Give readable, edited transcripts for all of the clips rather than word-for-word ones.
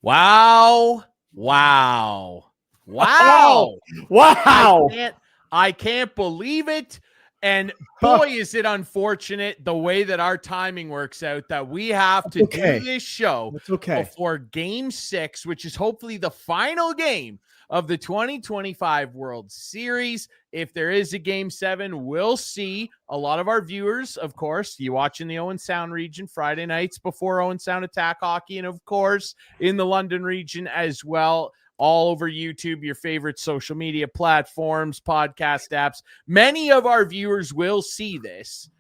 Wow. Wow. Wow. Wow. Wow. I can't believe it. And boy, is it unfortunate the way that our timing works out that we have to do this show before Game 6, which is hopefully the final game of the 2025 World Series. If there is a Game 7, we'll see. A lot of our viewers, of course, you watching the Owen Sound region Friday nights before Owen Sound Attack Hockey, and of course in the London region as well. All over YouTube, your favorite social media platforms, podcast apps. Many of our viewers will see this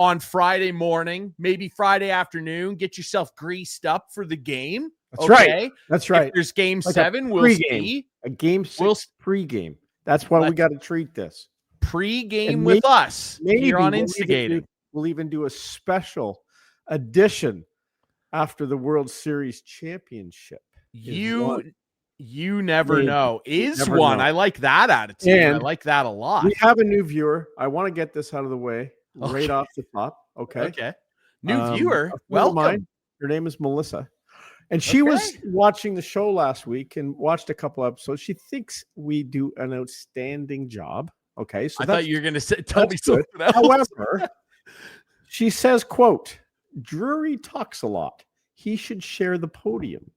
on Friday morning, maybe Friday afternoon. Get yourself greased up for the game. That's right. That's right. If there's Game 7, we'll see. A Game 6 pregame. That's why we got to treat this. Pregame with us here on Instigating. We'll even do a special edition after the World Series championship. You never know. I like that attitude. And I like that a lot. We have a new viewer. I want to get this out of the way right off the top. Okay. New viewer. Welcome. Her name is Melissa. And she was watching the show last week and watched a couple episodes. She thinks we do an outstanding job. Okay. So I thought you were going to tell me something else. However, she says, quote, Drury talks a lot. He should share the podium.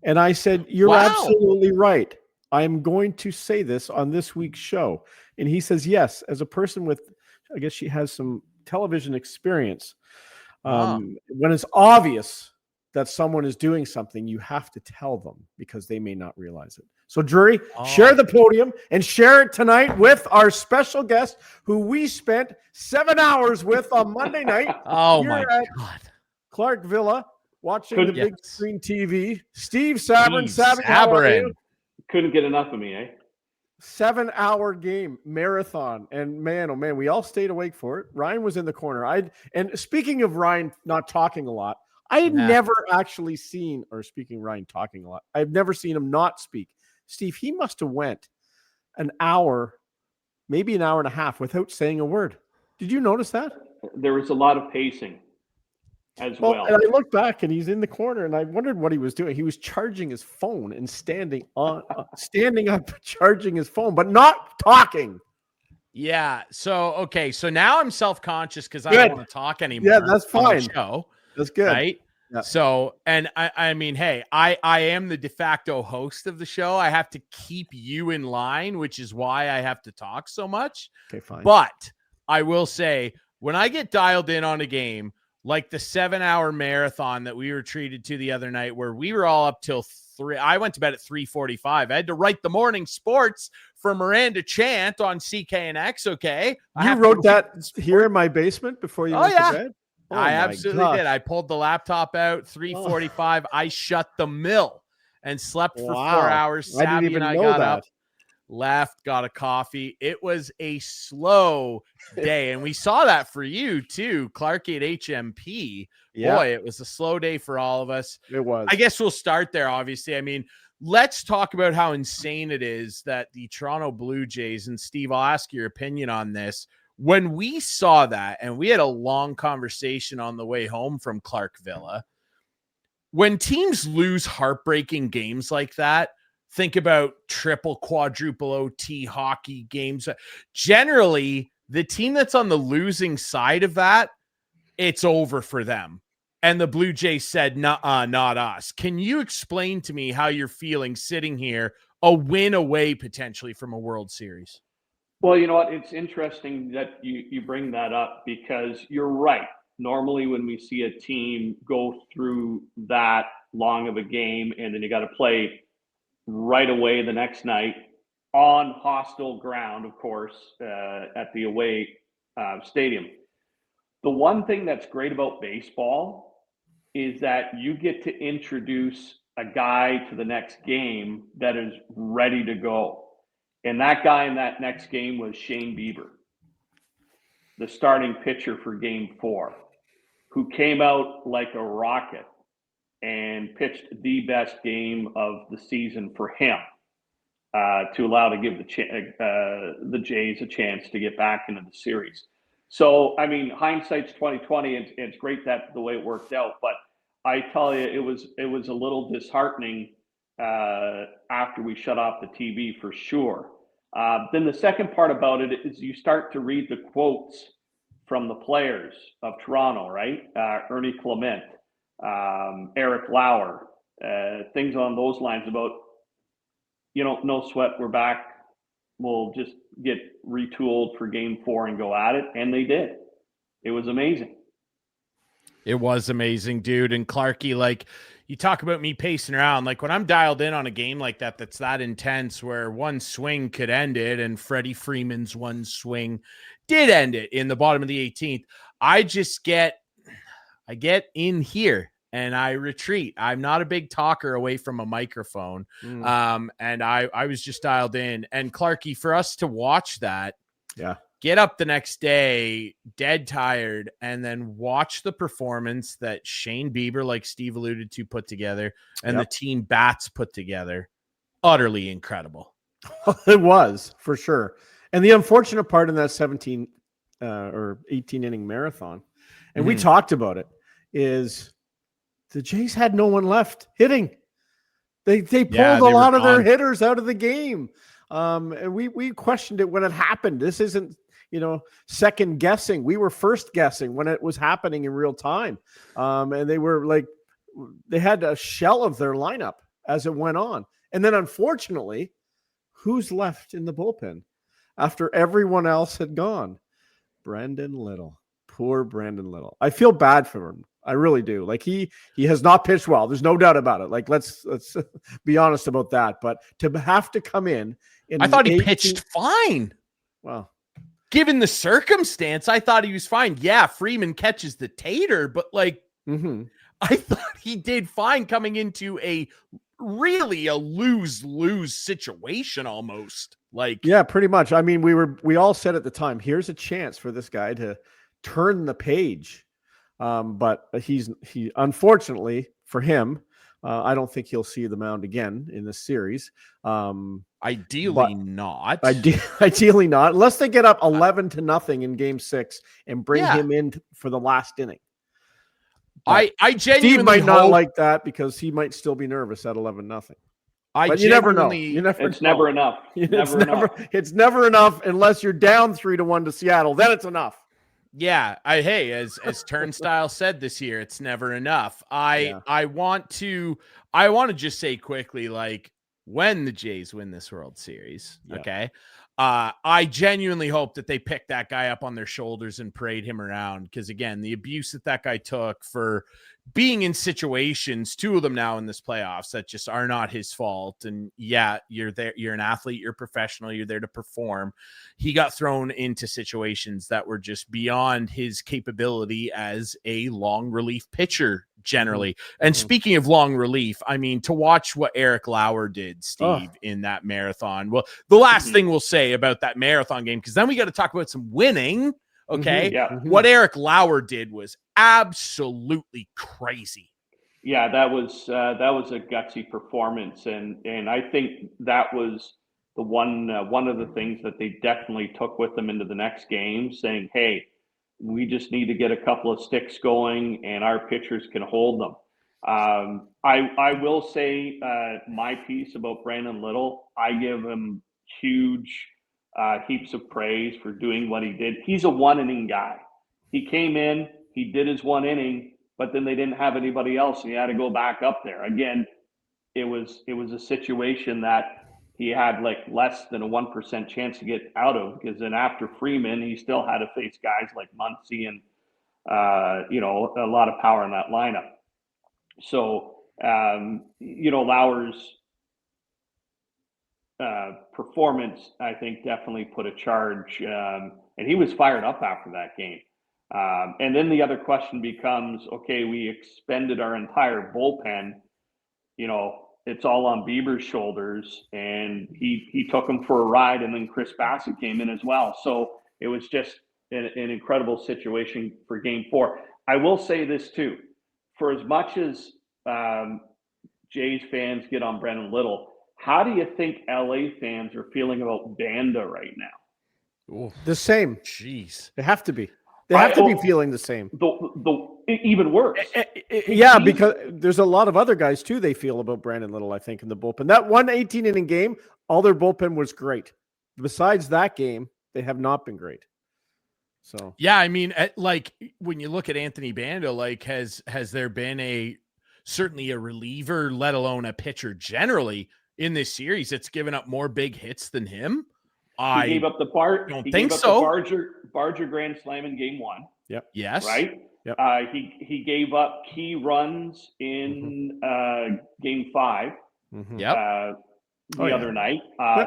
And I said, you're absolutely right. I'm going to say this on this week's show. And he says, yes, as a person with, I guess she has some television experience. When it's obvious that someone is doing something, you have to tell them because they may not realize it. So Drury, share the podium and share it tonight with our special guest who we spent 7 hours with on Monday night. My God. Clark Villa. Watching the big screen TV, Steve Sabourin. Couldn't get enough of me, eh? 7-hour game marathon, and man, oh man, we all stayed awake for it. Ryan was in the corner. And speaking of Ryan not talking a lot, I had never actually seen, or speaking Ryan talking a lot, I've never seen him not speak. Steve, he must have went an hour, maybe an hour and a half without saying a word. Did you notice that? There was a lot of pacing. As well. And I look back and he's in the corner and I wondered what he was doing. He was charging his phone and standing up, charging his phone, but not talking. Yeah. So now I'm self-conscious because I don't want to talk anymore. Yeah, that's fine. Show, that's good. Right. Yeah. So, and I mean, hey, I am the de facto host of the show. I have to keep you in line, which is why I have to talk so much. Okay, fine. But I will say when I get dialed in on a game, like the 7-hour marathon that we were treated to the other night where we were all up till 3. I went to bed at 3:45. I had to write the morning sports for Miranda Chant on CKNX. Okay. You wrote that here in my basement before you went to bed? Oh, I absolutely did. I pulled the laptop out 3:45. I shut the mill and slept for 4 hours. Sabby and I got up. Left, got a coffee. It was a slow day. And we saw that for you too, Clarkey at HMP. Yeah. Boy, it was a slow day for all of us. It was. I guess we'll start there, obviously. I mean, let's talk about how insane it is that the Toronto Blue Jays, and Steve, I'll ask your opinion on this. When we saw that, and we had a long conversation on the way home from Clark Villa, when teams lose heartbreaking games like that, think about triple, quadruple OT hockey games. Generally, the team that's on the losing side of that, it's over for them. And the Blue Jays said, nuh-uh, not us. Can you explain to me how you're feeling sitting here, a win away potentially from a World Series? Well, you know what? It's interesting that you bring that up because you're right. Normally when we see a team go through that long of a game and then you got to play right away the next night on hostile ground, of course, at the away stadium. The one thing that's great about baseball is that you get to introduce a guy to the next game that is ready to go. And that guy in that next game was Shane Bieber, the starting pitcher for Game 4, who came out like a rocket and pitched the best game of the season for him to allow to give the Jays a chance to get back into the series. So, I mean, hindsight's 20/20. It's great that the way it worked out, but I tell you, it was a little disheartening after we shut off the TV for sure. Then the second part about it is you start to read the quotes from the players of Toronto, right? Ernie Clement, Eric Lauer, things on those lines about, no sweat, we're back. We'll just get retooled for game 4 and go at it. And they did. It was amazing. It was amazing, dude. And Clarkey, like, you talk about me pacing around. Like, when I'm dialed in on a game like that, that's that intense, where one swing could end it, and Freddie Freeman's one swing did end it in the bottom of the 18th. I get in here and I retreat. I'm not a big talker away from a microphone. And I was just dialed in. And Clarkey, for us to watch that, get up the next day, dead tired, and then watch the performance that Shane Bieber, like Steve alluded to, put together, and the team bats put together. Utterly incredible. It was, for sure. And the unfortunate part in that 17 or 18 inning marathon, and we talked about it, is the Jays had no one left hitting. They pulled a lot of their hitters out of the game. And we questioned it when it happened. This isn't, second guessing. We were first guessing when it was happening in real time. And they were like, they had a shell of their lineup as it went on. And then unfortunately, who's left in the bullpen after everyone else had gone? Brandon Little. Poor Brandon Little. I feel bad for him. I really do. Like, he has not pitched well. There's no doubt about it. Like, let's be honest about that. But to have to come in I thought he pitched fine. Well, given the circumstance, I thought he was fine. Yeah, Freeman catches the tater, but like, I thought he did fine coming into a really a lose-lose situation almost. Like, yeah, pretty much. I mean, we all said at the time, here's a chance for this guy to turn the page. But he unfortunately for him, I don't think he'll see the mound again in this series. Ideally not. Ideally not, unless they get up 11-0 in Game 6 and bring him in for the last inning. I genuinely Steve might not like that because he might still be nervous at 11-0. But you never know. It's never enough. It's never enough unless you're down 3-1 to Seattle. Then it's enough. Yeah, as Turnstile said this year, it's never enough. I want to just say quickly, like, when the Jays win this World Series, okay, I genuinely hope that they pick that guy up on their shoulders and parade him around, because again, the abuse that guy took for being in situations, 2 of them now in this playoffs, that just are not his fault. And yeah, you're there, you're an athlete, you're professional, you're there to perform. He got thrown into situations that were just beyond his capability as a long relief pitcher generally. And speaking of long relief, I mean, to watch what Eric Lauer did, Steve, in that marathon. Well, the last thing we'll say about that marathon game, because then we got to talk about some winning. Okay. What Eric Lauer did was absolutely crazy. Yeah, that was a gutsy performance, and I think that was the one of the things that they definitely took with them into the next game, saying, "Hey, we just need to get a couple of sticks going, and our pitchers can hold them." I will say my piece about Brandon Little. I give him huge heaps of praise for doing what he did. He's a 1-inning guy. He came in, he did his 1 inning, but then they didn't have anybody else, and he had to go back up there. Again, it was a situation that he had like less than a 1% chance to get out of, because then after Freeman, he still had to face guys like Muncy and a lot of power in that lineup. So Lauer's performance, I think, definitely put a charge, and he was fired up after that game. And then the other question becomes, okay, we expended our entire bullpen. It's all on Bieber's shoulders, and he took him for a ride, and then Chris Bassett came in as well. So it was just an incredible situation for Game 4. I will say this too: for as much as Jays fans get on Brandon Little, how do you think LA fans are feeling about Banda right now? The same. Jeez. They have to be. They have to be feeling the same. even worse. Yeah, because there's a lot of other guys too they feel about Brandon Little, I think, in the bullpen. That 18-inning game, all their bullpen was great. Besides that game, they have not been great. So yeah, I mean, like when you look at Anthony Bando, like has there been certainly a reliever, let alone a pitcher generally in this series that's given up more big hits than him? He gave up the Barger grand slam in game 1. Yep. Yes. Right. Yep. He gave up key runs in game 5. Mm-hmm. Yep. The other night.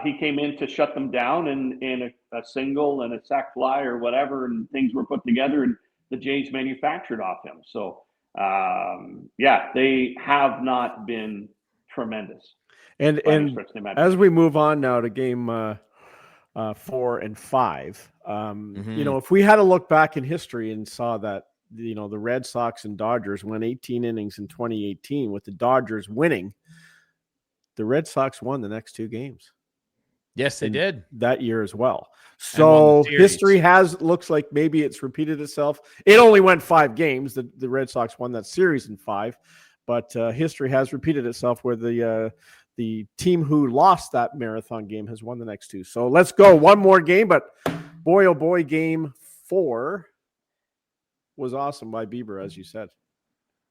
He came in to shut them down in a single and a sac fly or whatever, and things were put together, and the Jays manufactured off him. So, they have not been tremendous. And as we move on now to game 4 and 5, if we had to look back in history and saw that, the Red Sox and Dodgers went 18 innings in 2018 with the Dodgers winning, the Red Sox won the next 2 games. Yes, they did that year as well. So history looks like maybe it's repeated itself. It only went 5 games. The Red Sox won that series in 5, but history has repeated itself where the team who lost that marathon game has won the next 2. So let's go one more game, but boy, oh boy, game 4 was awesome by Bieber, as you said.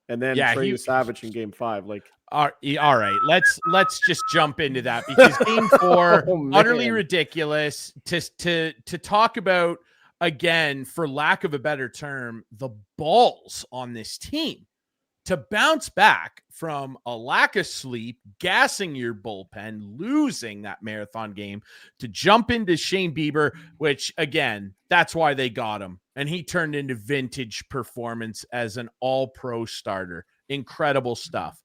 And then Trey Yesavage in game 5. All right, let's just jump into that, because game 4 utterly ridiculous. To talk about, again, for lack of a better term, the balls on this team to bounce back from a lack of sleep, gassing your bullpen, losing that marathon game, to jump into Shane Bieber, which, again, that's why they got him. And he turned into vintage performance as an all-pro starter. Incredible stuff.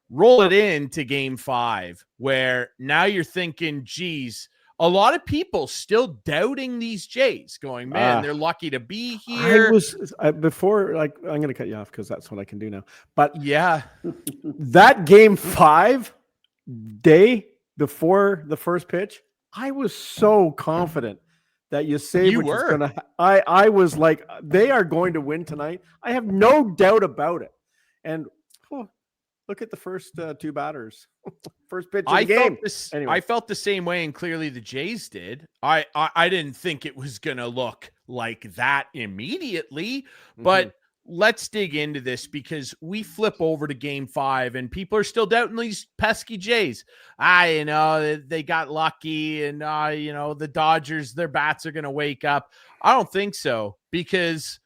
Roll it into game 5, where now you're thinking, geez, a lot of people still doubting these Jays, going, man, they're lucky to be here. I'm going to cut you off because that's what I can do now. But yeah, that game 5 day before the first pitch, I was so confident that Yesavage was going to. I was like, they are going to win tonight. I have no doubt about it. And look at the first 2 batters. First pitch of the game. I felt the same way, and clearly the Jays did. I didn't think it was going to look like that immediately, but let's dig into this, because we flip over to game 5 and people are still doubting these pesky Jays. They got lucky, and the Dodgers, their bats are going to wake up. I don't think so, because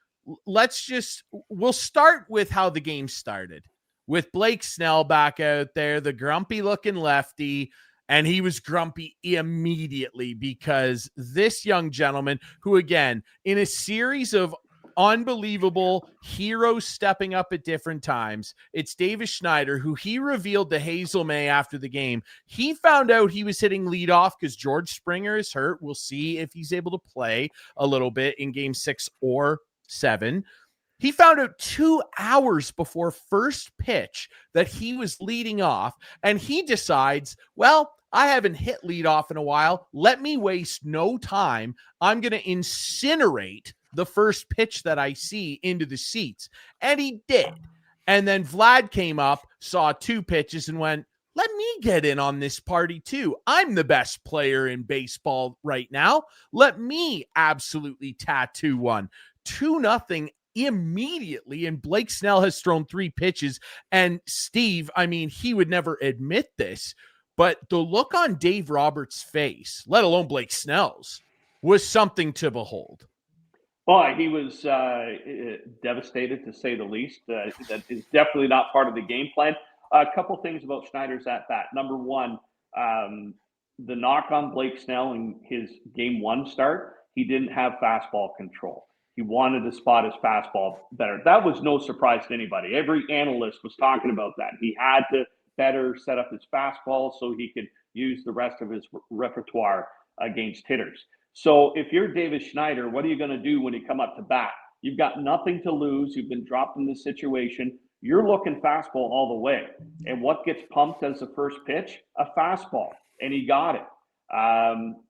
we'll start with how the game started. With Blake Snell back out there, the grumpy-looking lefty, and he was grumpy immediately because this young gentleman, who, again, in a series of unbelievable heroes stepping up at different times, it's Davis Schneider, who he revealed to Hazel May after the game. He found out he was hitting leadoff because George Springer is hurt. We'll see if he's able to play a little bit in game 6 or 7. He found out 2 hours before first pitch that he was leading off, and he decides, well, I haven't hit leadoff in a while. Let me waste no time. I'm going to incinerate the first pitch that I see into the seats. And he did. And then Vlad came up, saw 2 pitches, and went, let me get in on this party too. I'm the best player in baseball right now. Let me absolutely tattoo one. 2-0 immediately, and Blake Snell has thrown 3 pitches. And Steve, he would never admit this, but the look on Dave Roberts' face, let alone Blake Snell's, was something to behold. Well, he was devastated, to say the least. That is definitely not part of the game plan. A couple things about Schneider's at bat. Number one, the knock on Blake Snell in his game 1 start, he didn't have fastball control. He wanted to spot his fastball better. That was no surprise to anybody. Every analyst was talking about that. He had to better set up his fastball so he could use the rest of his repertoire against hitters. So if you're Davis Schneider, what are you going to do when you come up to bat? You've got nothing to lose. You've been dropped in this situation. You're looking fastball all the way. And what gets pumped as the first pitch? A fastball. And he got it.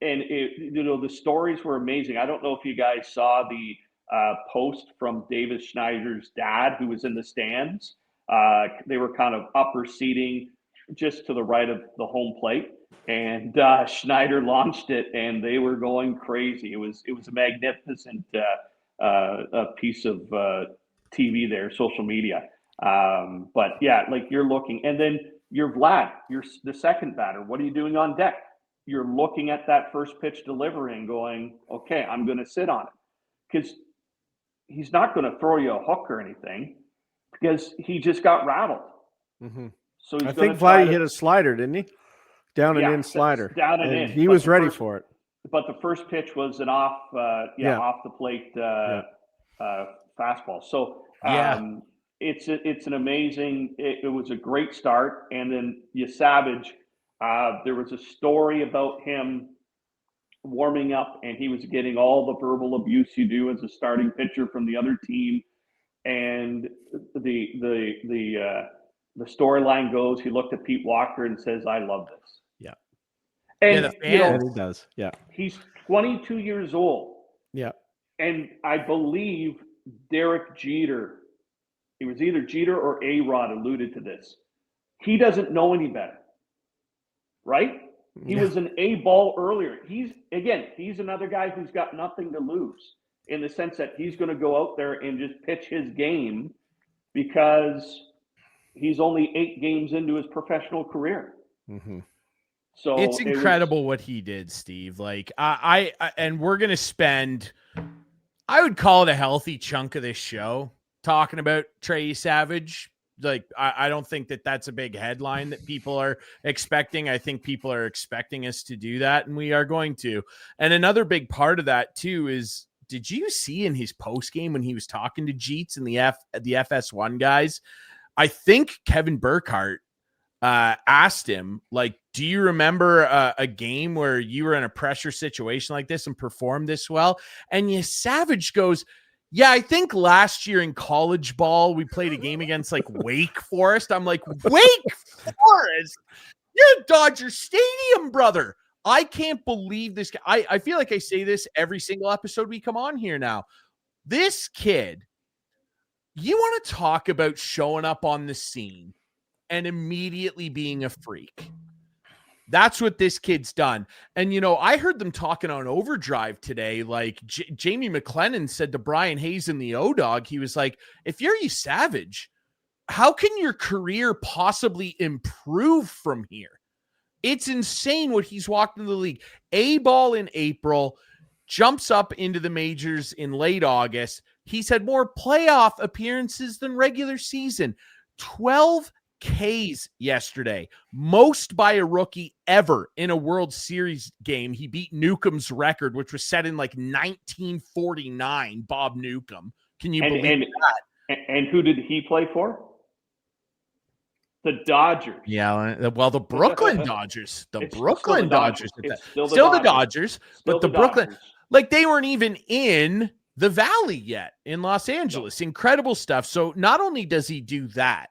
The stories were amazing. I don't know if you guys saw the post from Davis Schneider's dad, who was in the stands. They were kind of upper seating just to the right of the home plate. And Schneider launched it, and they were going crazy. It was a magnificent a piece of TV there, social media. But yeah, like you're looking, and then you're Vlad, you're the second batter. What are you doing on deck? You're looking at that first pitch delivery and going, okay, I'm going to sit on it, because he's not going to throw you a hook or anything, because he just got rattled. Mm-hmm. So I think Vladdy hit a slider, didn't he? Down and in slider. Down and in. He was ready for it. But the first pitch was an off the plate fastball. So it's an amazing. It was a great start, and then Yesavage. There was a story about him warming up, and he was getting all the verbal abuse you do as a starting pitcher from the other team, and the storyline goes, he looked at Pete Walker and says, "I love this." Yeah. And he does. Yeah. He's 22 years old. Yeah. And I believe Derek Jeter, it was either Jeter or A-Rod alluded to this. He doesn't know any better. Right? He was an A ball earlier. He's another guy who's got nothing to lose, in the sense that he's going to go out there and just pitch his game, because he's only 8 games into his professional career. Mm-hmm. So it's incredible what he did, Steve. Like I and we're going to spend, I would call it a healthy chunk of this show talking about Trey Yesavage. Like, I don't think that that's a big headline that people are expecting. I think people are expecting us to do that, and we are going to. And another big part of that too is, did you see in his post game when he was talking to Jeets and the FS1 guys? I think Kevin Burkhardt asked him, like, do you remember a game where you were in a pressure situation like this and performed this well? And Yesavage goes, yeah, I think last year in college ball, we played a game against like Wake Forest. I'm like, Wake Forest? You're at Dodger Stadium, brother. I can't believe this guy. I feel like I say this every single episode we come on here now. This kid, you want to talk about showing up on the scene and immediately being a freak. That's what this kid's done. And, you know, I heard them talking on Overdrive today. Like Jamie McLennan said to Brian Hayes in the O-Dog, he was like, if you're Yesavage, how can your career possibly improve from here? It's insane what he's walked into the league. A-ball in April, jumps up into the majors in late August. He's had more playoff appearances than regular season. 12 Ks yesterday, most by a rookie ever in a World Series game. He beat Newcomb's record, which was set in like 1949. Bob Newcomb. Can you believe that? And who did he play for? The Dodgers. Yeah, well, the Brooklyn Dodgers. The Brooklyn Dodgers. Still the Dodgers, but the Brooklyn, like they weren't even in the Valley yet in Los Angeles. Incredible stuff. So not only does he do that,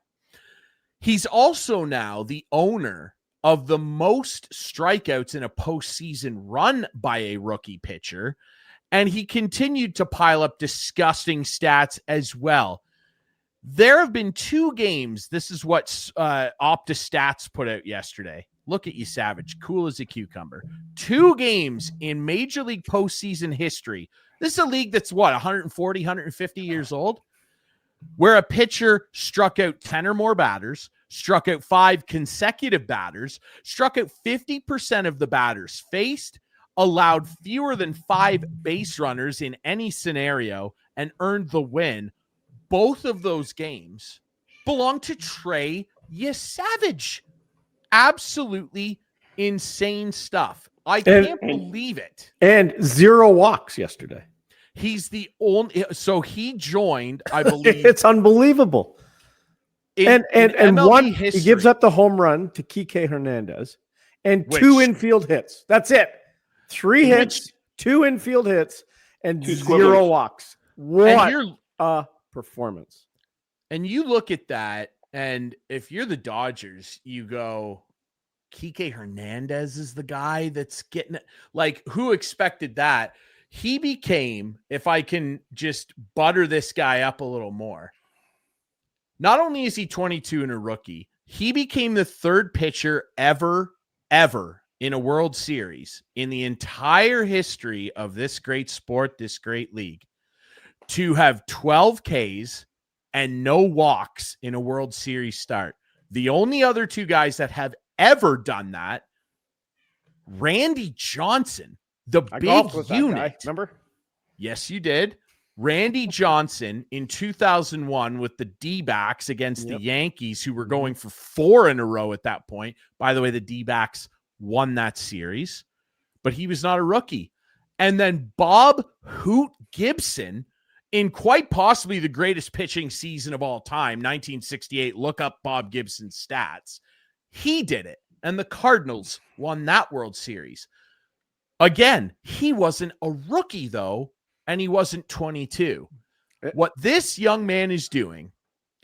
he's also now the owner of the most strikeouts in a postseason run by a rookie pitcher. And he continued to pile up disgusting stats as well. There have been 2 games. This is what Opta Stats put out yesterday. Look at Yesavage, cool as a cucumber. 2 games in Major League postseason history. This is a league that's 140, 150 years old, where a pitcher struck out 10 or more batters, struck out 5 consecutive batters, struck out 50% of the batters faced, allowed fewer than 5 base runners in any scenario, and earned the win. Both of those games belong to Trey Yesavage. Absolutely insane stuff. I can't believe it. And 0 walks yesterday. He's the only, so he joined, I believe. It's unbelievable. And one, history, he gives up the home run to Kike Hernandez and 2 infield hits. That's it. 3 hits, 2 infield hits, and 0 walks. What a performance. And you look at that, and if you're the Dodgers, you go, Kike Hernandez is the guy that's getting it. Like, who expected that? He became, if I can just butter this guy up a little more, not only is he 22 and a rookie, he became the third pitcher ever in a World Series in the entire history of this great sport, this great league, to have 12 Ks and no walks in a World Series start. The only other two guys that have ever done that, Randy Johnson, the big unit. Remember? Yes, you did. Randy Johnson in 2001 with the D-backs against the Yankees, who were going for 4 in a row at that point. By the way, the D-backs won that series, but he was not a rookie. And then Bob Hoot Gibson in quite possibly the greatest pitching season of all time, 1968. Look up Bob Gibson's stats. He did it, and the Cardinals won that World Series. Again, he wasn't a rookie, though, and he wasn't 22. What this young man is doing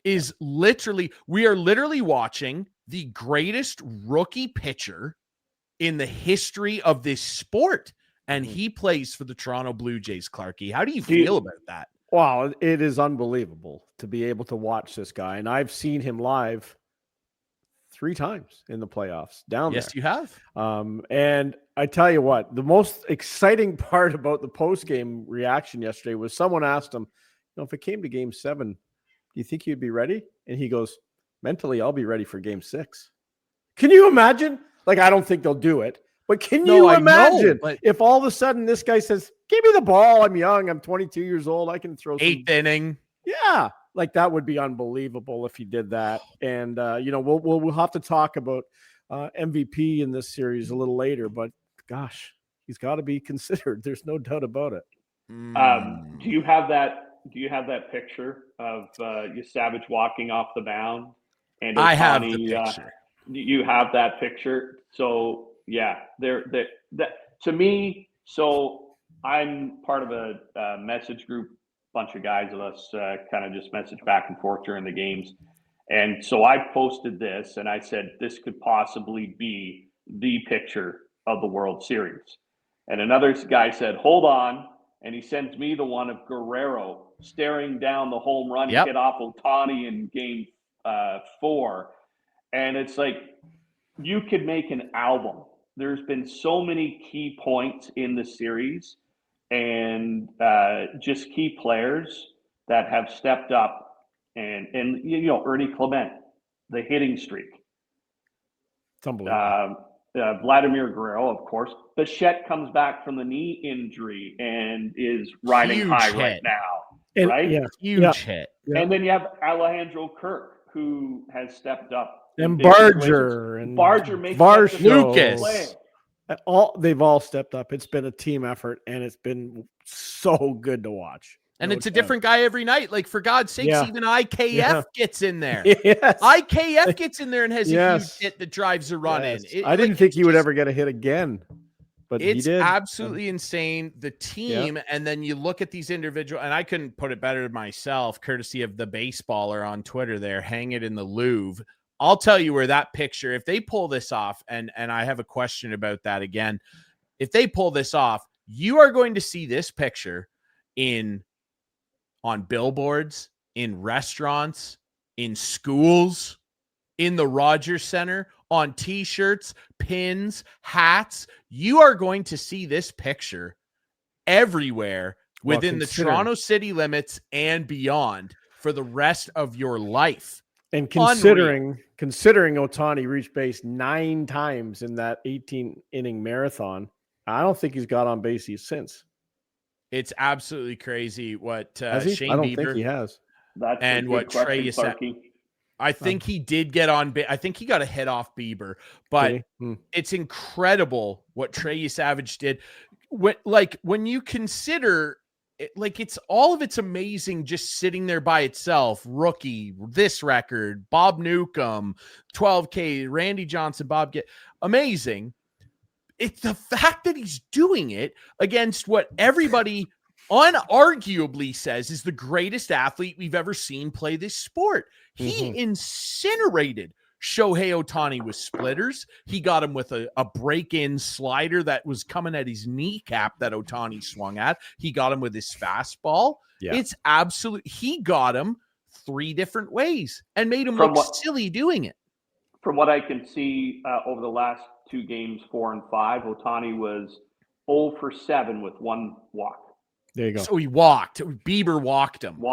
is we are literally watching the greatest rookie pitcher in the history of this sport, and he plays for the Toronto Blue Jays. Clarkey, how do you feel about that? Wow, it is unbelievable to be able to watch this guy, and I've seen him live 3 times in the playoffs down there. Yes, you have. And I tell you what, the most exciting part about the post-game reaction yesterday was someone asked him, if it came to game 7, do you think you'd be ready? And he goes, mentally, I'll be ready for game 6. Can you imagine? Like, I don't think they'll do it, but can you imagine if all of a sudden this guy says, give me the ball. I'm young. I'm 22 years old. I can throw 8th inning. Yeah. Like, that would be unbelievable if he did that. And, we'll have to talk about MVP in this series a little later, but gosh, he's got to be considered. There's no doubt about it. Do you have that picture of Yesavage walking off the mound? And I have the picture. You have that picture. So yeah, that to me. So I'm part of a message group. Bunch of guys of us kind of just message back and forth during the games. And so I posted this and I said, this could possibly be the picture of the World Series. And another guy said, hold on. And he sends me the one of Guerrero staring down the home run he hit off Ohtani in game 4. And it's like, you could make an album. There's been so many key points in the series and just key players that have stepped up, and Ernie Clement, the hitting streak. It's unbelievable. Vladimir Guerrero, of course. Bichette comes back from the knee injury and is riding high right now, right? Yeah, huge hit. Yeah. And then you have Alejandro Kirk, who has stepped up. And Barger makes Lucas. They've all stepped up. It's been a team effort, and it's been so good to watch. And it's a different guy every night. Like, for God's sakes, even IKF gets in there. Yes. IKF gets in there and has a huge hit that drives a run in. I didn't think he would ever get a hit again, but he did. It's absolutely insane. The team, and then you look at these individual, and I couldn't put it better myself, courtesy of the baseballer on Twitter there, hang it in the Louvre. I'll tell you where that picture, if they pull this off, and I have a question about that again. If they pull this off, you are going to see this picture on billboards, in restaurants, in schools, in the Rogers Center, on T-shirts, pins, hats. You are going to see this picture everywhere within the Toronto city limits and beyond for the rest of your life. And considering Ohtani reached base 9 times in that 18-inning marathon, I don't think he's got on base since. It's absolutely crazy what Shane Bieber. I don't think he has. And what Trey Yesavage. I think he did get on base. I think he got a hit off Bieber, but it's incredible what Trey Yesavage did. When you consider it, it's all of it's amazing just sitting there by itself. Rookie, this record, Bob Newcomb, 12K, Randy Johnson, amazing. It's the fact that he's doing it against what everybody unarguably says is the greatest athlete we've ever seen play this sport. He incinerated Shohei Ohtani with splitters. He got him with a break-in slider that was coming at his kneecap that Ohtani swung at. He got him with his fastball. Yeah. It's absolute. He got him 3 different ways and made him look silly doing it. From what I can see over the last 2 games, 4 and 5, Ohtani was 0 for 7 with 1 walk. There you go. So he walked. Bieber walked him.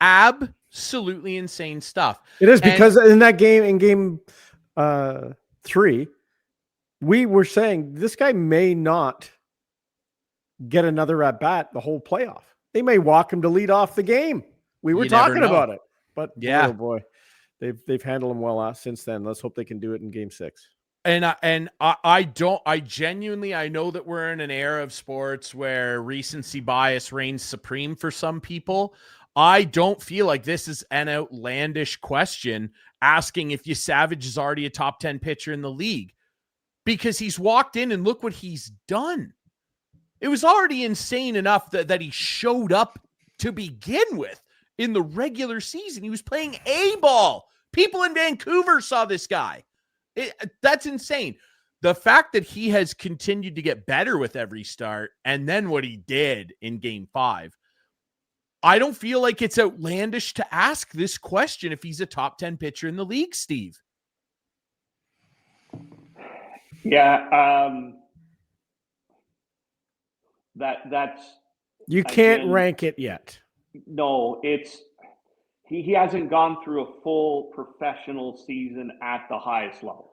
Absolutely insane stuff. It is because in that game, in game 3, we were saying this guy may not get another at bat the whole playoff. They may walk him to lead off the game. We were talking about it, but oh boy, they've handled him well since then. Let's hope they can do it in game 6. And I genuinely, I know that we're in an era of sports where recency bias reigns supreme for some people. I don't feel like this is an outlandish question asking if Yesavage is already a top 10 pitcher in the league, because he's walked in and look what he's done. It was already insane enough that he showed up to begin with in the regular season. He was playing A-ball. People in Vancouver saw this guy. That's insane. The fact that he has continued to get better with every start, and then what he did in game 5, I don't feel like it's outlandish to ask this question if he's a top 10 pitcher in the league, Steve. Yeah. That's you can't rank it yet. No, he hasn't gone through a full professional season at the highest level.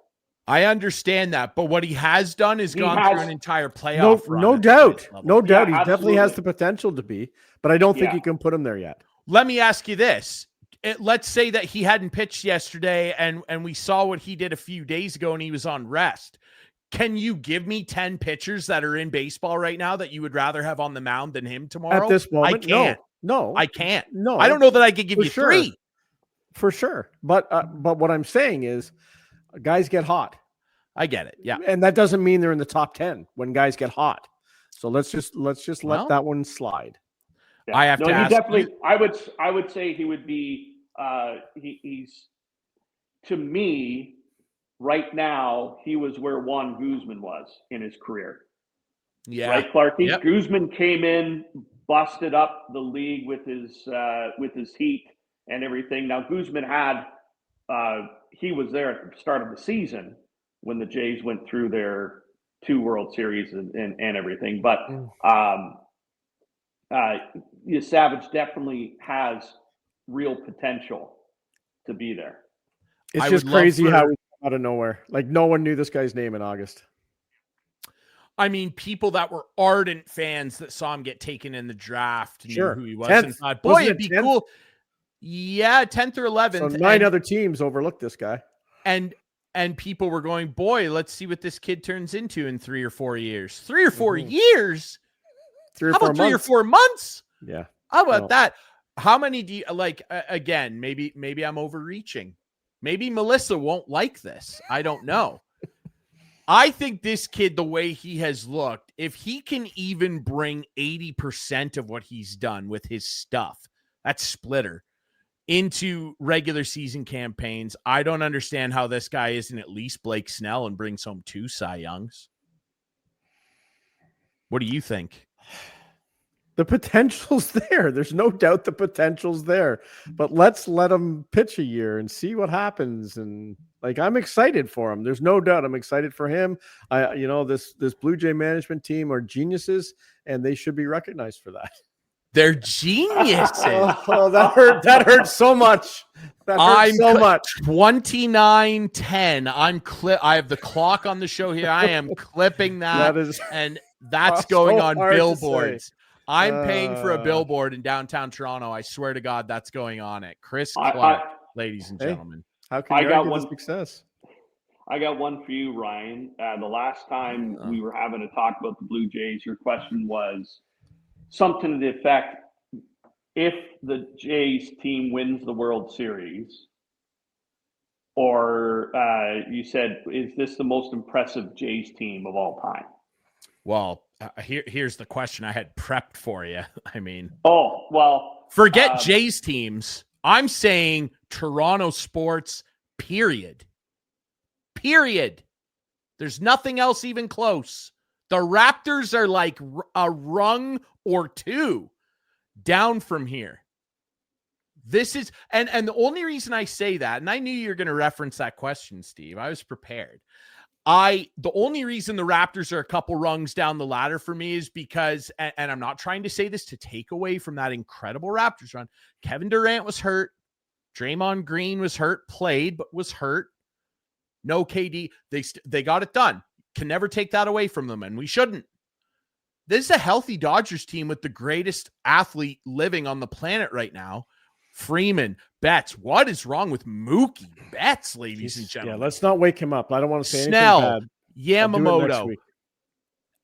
I understand that, but what he has done is gone through an entire playoff run. No doubt. No doubt. He definitely has the potential to be, but I don't think you can put him there yet. Let me ask you this. Let's say that he hadn't pitched yesterday and we saw what he did a few days ago and he was on rest. Can you give me 10 pitchers that are in baseball right now that you would rather have on the mound than him tomorrow? At this moment, I can't. No, I can't. No, I don't know that I could give you 3. For sure. But what I'm saying is guys get hot. I get it. Yeah. And that doesn't mean they're in the top 10 when guys get hot. So let's just let that one slide. Yeah. I have to ask. Definitely, I would say he would be he's, to me, right now, he was where Juan Guzman was in his career. Yeah. Right, Clarkey? Yep. Guzman came in, busted up the league with his heat and everything. Now, Guzman he was there at the start of the season when the Jays went through their 2 World Series and everything. But Yesavage definitely has real potential to be there. It's just crazy how he came out of nowhere. Like, no one knew this guy's name in August. I mean, people that were ardent fans that saw him get taken in the draft knew who he was. 10th. And thought, boy, it'd be 10th? Cool. Yeah, 10th or 11th. So 9 other teams overlooked this guy. And people were going, boy, let's see what this kid turns into in 3 or 4 years. 3 or 4 years? 3 or How 4 about months? 3 or 4 months? Yeah. How about that? How many do you like? Again, maybe I'm overreaching. Maybe Melissa won't like this. I don't know. I think this kid, the way he has looked, if he can even bring 80% of what he's done with his stuff, that's splitter, into regular season campaigns, I don't understand how this guy isn't at least Blake Snell and brings home 2 Cy Youngs. What do you think? The potential's there. There's no doubt the potential's there. But let's let him pitch a year and see what happens. And like, I'm excited for him. There's no doubt I'm excited for him. This Blue Jay management team are geniuses, and they should be recognized for that. They're geniuses. That hurt so much. That hurt so much. 29-10. I have the clock on the show here. I am clipping that and that's going on billboards. I'm paying for a billboard in downtown Toronto. I swear to God, that's going on it. Chris Clark, ladies and gentlemen. How can you argue with success? I got one for you, Ryan. The last time we were having a talk about the Blue Jays, your question was something to the effect, if the Jays team wins the World Series, or you said, is this the most impressive Jays team of all time? Well, here's the question I had prepped for you. I mean, forget Jays teams. I'm saying Toronto sports, Period. There's nothing else even close. The Raptors are like a rung or two down from here. This is, and the only reason I say that, and I knew you were going to reference that question, Steve. I was prepared. The only reason the Raptors are a couple rungs down the ladder for me is because, and I'm not trying to say this to take away from that incredible Raptors run. Kevin Durant was hurt. Draymond Green was hurt, played, but was hurt. No KD. They got it done. Can never take that away from them, and we shouldn't. This is a healthy Dodgers team with the greatest athlete living on the planet right now. Freeman, Betts. What is wrong with Mookie Betts, ladies and gentlemen? Yeah, let's not wake him up. I don't want to say Snell, anything bad. Yamamoto.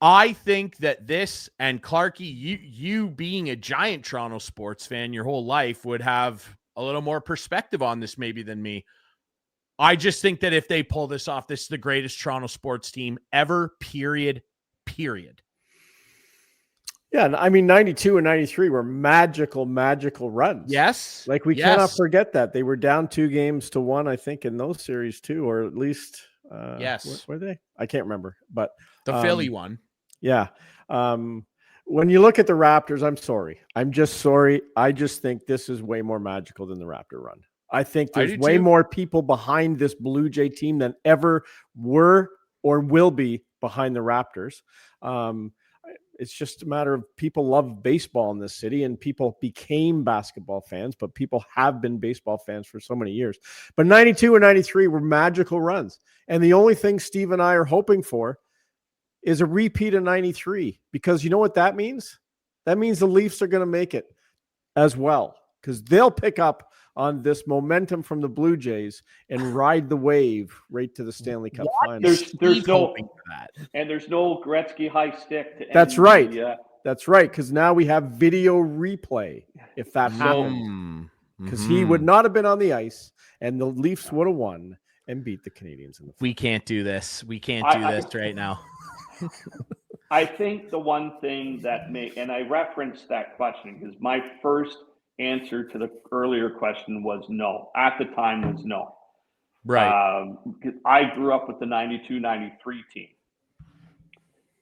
I think that this, and Clarkey, you being a giant Toronto sports fan your whole life, would have a little more perspective on this maybe than me. I just think that if they pull this off, this is the greatest Toronto sports team ever, period. Yeah, I mean, 92 and 93 were magical runs. Yes. Like, we cannot forget that. They were down 2-1, I think, in those series, too, or at least, yes. Were they? I can't remember, but the Philly one. Yeah. When you look at the Raptors, I'm sorry. I'm just sorry. I just think this is way more magical than the Raptor run. I think there's way more people behind this Blue Jay team than ever were or will be behind the Raptors. It's just a matter of people love baseball in this city, and people became basketball fans, but people have been baseball fans for so many years. But 92 and 93 were magical runs. And the only thing Steve and I are hoping for is a repeat of 93, because you know what that means? That means the Leafs are going to make it as well, because they'll pick up on this momentum from the Blue Jays and ride the wave right to the Stanley Cup Finals. There's no Gretzky high stick. That's right. That's right, because now we have video replay if that happened. Because he would not have been on the ice, and the Leafs would have won and beat the Canadiens in the finals. We can't do this. We can't do this right now. I think the one thing that and I referenced that question because my first answer to the earlier question was no. At the time was no. Right. I grew up with the 92-93 team.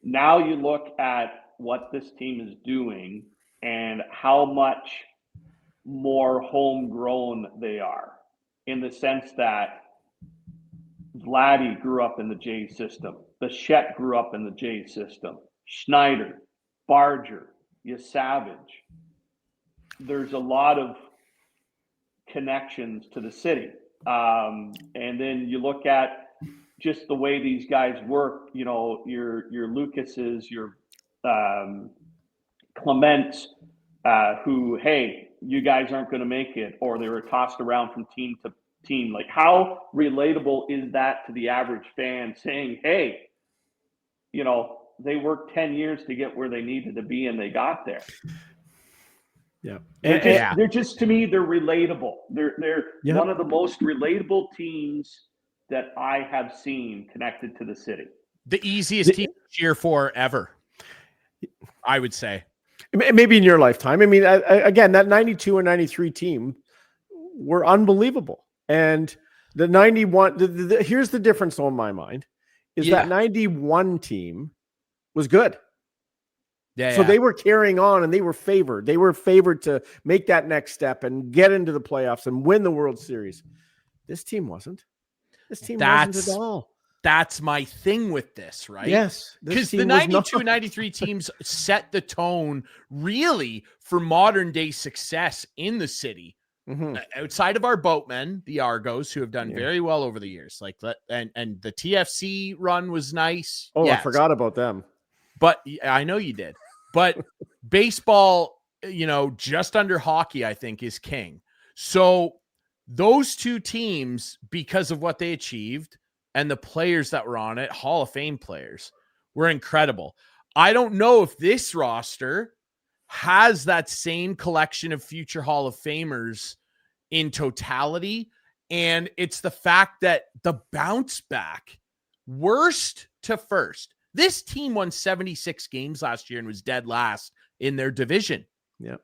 Now you look at what this team is doing and how much more homegrown they are, in the sense that Vladdy grew up in the J system. Bichette grew up in the J system. Schneider, Barger, Yesavage. There's a lot of connections to the city. And then you look at just the way these guys work, you know, your Lucases, your Clements, who, hey, you guys aren't going to make it, or they were tossed around from team to team. Like, how relatable is that to the average fan, saying, hey, you know, they worked 10 years to get where they needed to be and they got there. Yeah. They're just, to me, they're relatable. They're one of the most relatable teams that I have seen connected to the city. The easiest team to cheer for ever, I would say. Maybe in your lifetime. I mean, again, that 92 and 93 team were unbelievable. And the 91, here's the difference on my mind, is that 91 team was good. So they were carrying on, and they were favored. They were favored to make that next step and get into the playoffs and win the World Series. This team wasn't. This team wasn't at all. That's my thing with this, right? Yes. Because the 92 and 93 teams set the tone really for modern day success in the city. Mm-hmm. Outside of our boatmen, the Argos, who have done very well over the years. And the TFC run was nice. Oh, yes. I forgot about them. But I know you did. But baseball, you know, just under hockey, I think, is king. So those two teams, because of what they achieved and the players that were on it, Hall of Fame players, were incredible. I don't know if this roster has that same collection of future Hall of Famers in totality. And it's the fact that the bounce back, worst to first. This team won 76 games last year and was dead last in their division. Yeah.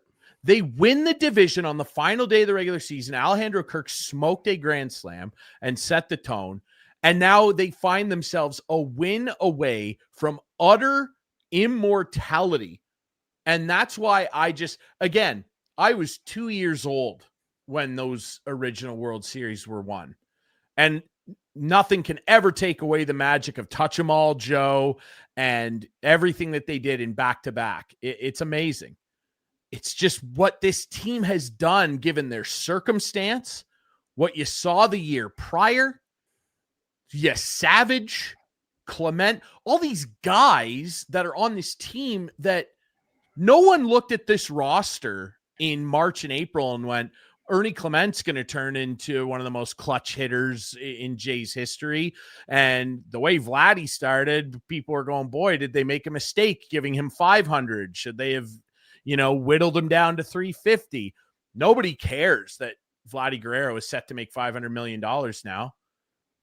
They win the division on the final day of the regular season. Alejandro Kirk smoked a grand slam and set the tone. And now they find themselves a win away from utter immortality. And that's why I was 2 years old when those original World Series were won. And nothing can ever take away the magic of Touch 'Em All Joe and everything that they did in back-to-back. It's amazing. It's just what this team has done given their circumstance, what you saw the year prior. Yesavage, Clement, all these guys that are on this team that no one looked at this roster in March and April and went, Ernie Clement's going to turn into one of the most clutch hitters in Jays history. And the way Vladdy started, people were going, boy, did they make a mistake giving him 500? Should they have, whittled him down to 350? Nobody cares that Vladdy Guerrero is set to make $500 million now.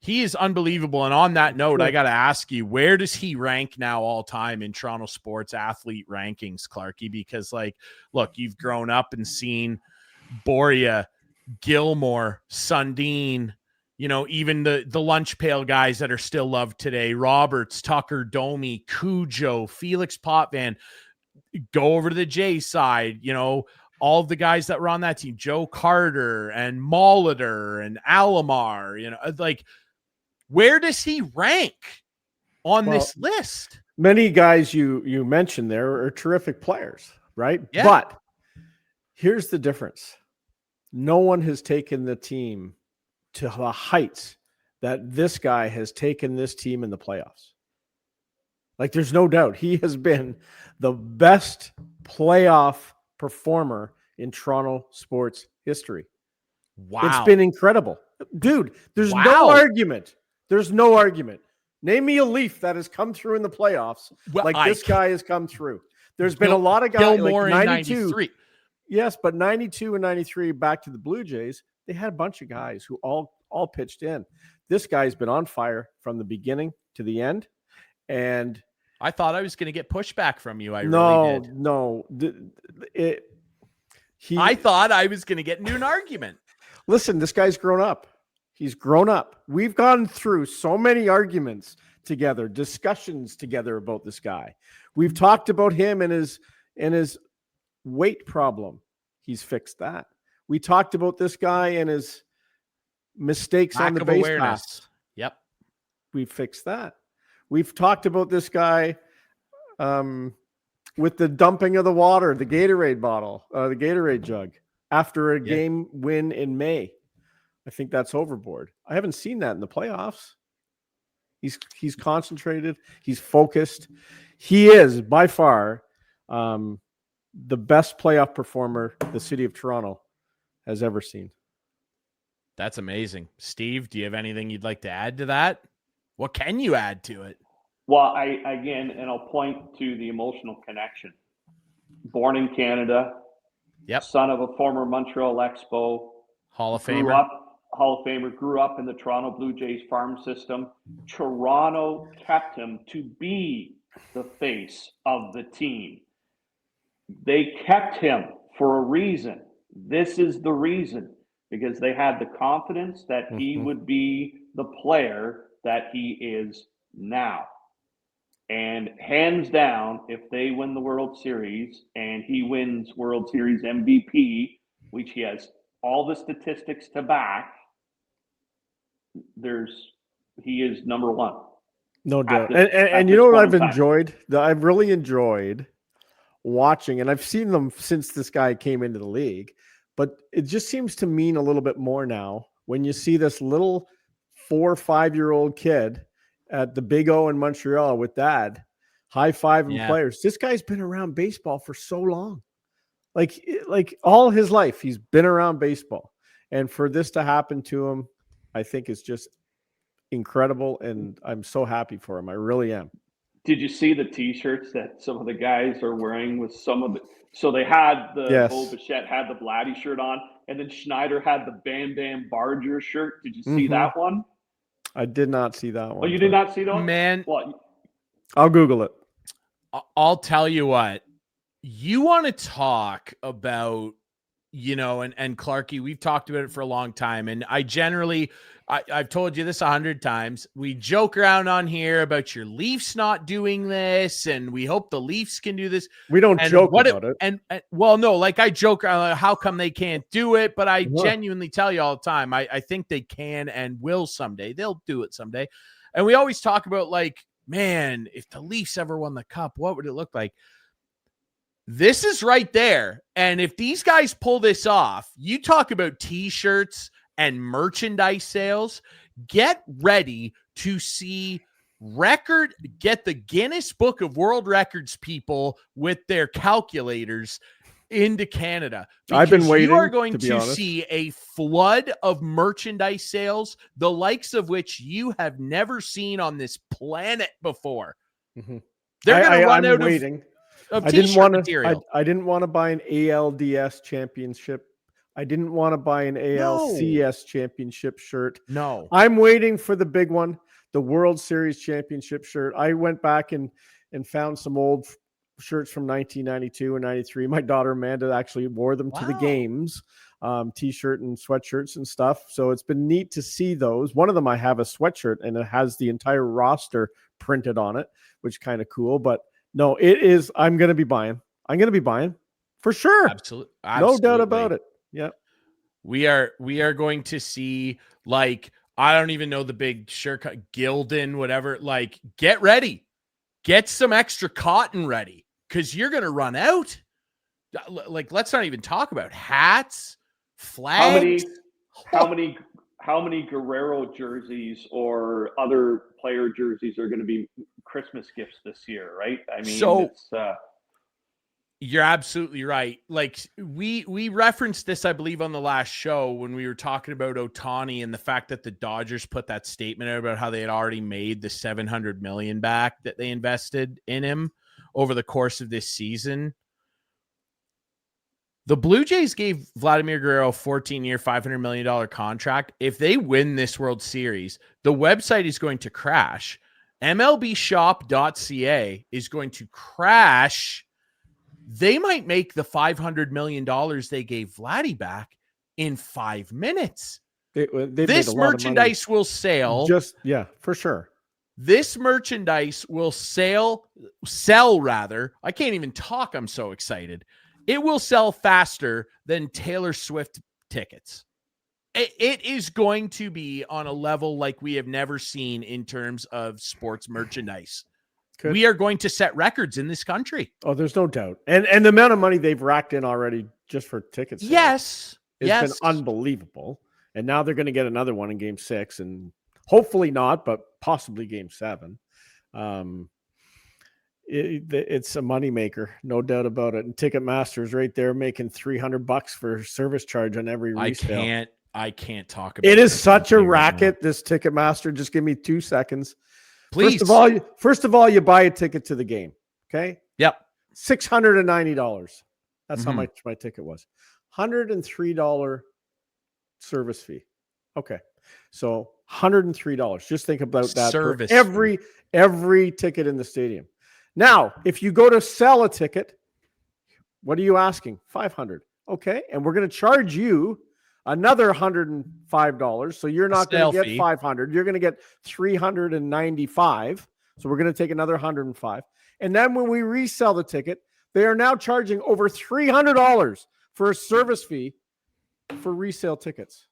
He is unbelievable. And on that note, I got to ask you, where does he rank now all time in Toronto sports athlete rankings, Clarkey? Because, look, you've grown up and seen Boria, Gilmore, Sundin, even the lunch pail guys that are still loved today, Roberts, Tucker, Domi, Cujo, Felix Potvin. Go over to the J side, all of the guys that were on that team, Joe Carter and Molitor and Alomar, where does he rank on this list? Many guys you mentioned there are terrific players, right? Yeah. But here's the difference. No one has taken the team to the heights that this guy has taken this team in the playoffs. There's no doubt he has been the best playoff performer in Toronto sports history. Wow. It's been incredible. Dude, there's no argument. There's no argument. Name me a Leaf that has come through in the playoffs this guy has come through. There's been a lot of guys Gilmore like 92. 93. Yes, but 92 and 93 back to the Blue Jays, they had a bunch of guys who all pitched in. This guy's been on fire from the beginning to the end. And I thought I was going to get pushback from you. I thought I was going to get into an argument. Listen, this guy's grown up. He's grown up. We've gone through so many arguments together, discussions together about this guy. We've talked about him and his weight problem. He's fixed that. We talked about this guy and his mistakes on the base pass. Yep. We've fixed that. We've talked about this guy with the dumping of the water, the Gatorade bottle, the Gatorade jug after a game win in May. I think that's overboard. I haven't seen that in the playoffs. He's concentrated. He's focused. He is by far the best playoff performer the city of Toronto has ever seen. That's amazing. Steve, do you have anything you'd like to add to that? What can you add to it? Well, I'll point to the emotional connection. Born in Canada, son of a former Montreal Expo, Hall of Famer. Hall of Famer, grew up in the Toronto Blue Jays farm system. Toronto kept him to be the face of the team. They kept him for a reason. This is the reason, because they had the confidence that he would be the player that he is now. And hands down, if they win the World Series and he wins World Series MVP, which he has all the statistics to back, he is number one. No doubt. And you know what I've enjoyed? I've really enjoyed watching, and I've seen them since this guy came into the league, but it just seems to mean a little bit more now when you see this little 4 or 5-year-old kid at the Big O in Montreal with dad high-fiving players. This guy's been around baseball for so long. Like all his life, he's been around baseball. And for this to happen to him, I think is just incredible, and I'm so happy for him. I really am. Did you see the T-shirts that some of the guys are wearing with some of the? So they had the Bo Bichette had the Vladdy shirt on, and then Schneider had the Bam Bam Barger shirt. Did you see that one? I did not see that one. Oh, you did not see that one? Man, I'll Google it. I'll tell you what. You want to talk about, and Clarkey, we've talked about it for a long time. And I've told you this 100 times. We joke around on here about your Leafs not doing this, and we hope the Leafs can do this. We don't joke about it. And well, no, like I joke around, how come they can't do it? But I genuinely tell you all the time, I think they can and will someday. They'll do it someday. And we always talk about, like, man, if the Leafs ever won the cup, what would it look like? This is right there. And if these guys pull this off, you talk about t-shirts and merchandise sales, get ready to see get the Guinness Book of World Records people with their calculators into Canada. I've been waiting. You are going to see a flood of merchandise sales, the likes of which you have never seen on this planet before. Mm-hmm. They're going to run out waiting. of t-shirt material. I didn't want to buy an ALDS championship. I didn't want to buy an ALCS championship shirt. No. I'm waiting for the big one, the World Series championship shirt. I went back and found some old shirts from 1992 and 93. My daughter Amanda actually wore them to the games, t-shirt and sweatshirts and stuff. So it's been neat to see those. One of them, I have a sweatshirt and it has the entire roster printed on it, which is kind of cool. But no, it is. I'm going to be buying for sure. Absolutely. No doubt about it. Yeah. We are going to see, like, I don't even know the big shirt cut, Gildan, whatever. Like, get ready. Get some extra cotton ready because you're going to run out. Like, let's not even talk about hats, flags. How many Guerrero jerseys or other player jerseys are going to be Christmas gifts this year, right? I mean, you're absolutely right. Like, we referenced this, I believe, on the last show when we were talking about Ohtani and the fact that the Dodgers put that statement out about how they had already made the $700 million back that they invested in him over the course of this season. The Blue Jays gave Vladimir Guerrero a 14-year, $500 million contract. If they win this World Series, the website is going to crash. MLBshop.ca is going to crash. They might make the $500 million they gave Vladdy back in 5 minutes. This merchandise will sell. For sure. This merchandise will sell rather. I can't even talk. I'm so excited. It will sell faster than Taylor Swift tickets. It is going to be on a level like we have never seen in terms of sports merchandise. We are going to set records in this country. Oh, there's no doubt. And the amount of money they've racked in already just for tickets. Yes. It's been unbelievable. And now they're going to get another one in Game 6 and hopefully not, but possibly Game 7. It's a moneymaker, no doubt about it. And Ticketmaster's right there making $300 for service charge on every resale. I can't talk about it. Is such a racket, this Ticketmaster. Just give me 2 seconds. Please. First of all, you buy a ticket to the game. Okay. Yep. $690. That's how much my ticket was. $103 service fee. Okay. So $103. Just think about that. Service for every ticket in the stadium. Now, if you go to sell a ticket, what are you asking? $500. Okay. And we're going to charge you another $105. So you're not going to get $500. You're going to get $395. So we're going to take another $105. And then when we resell the ticket, they are now charging over $300 for a service fee for resale tickets.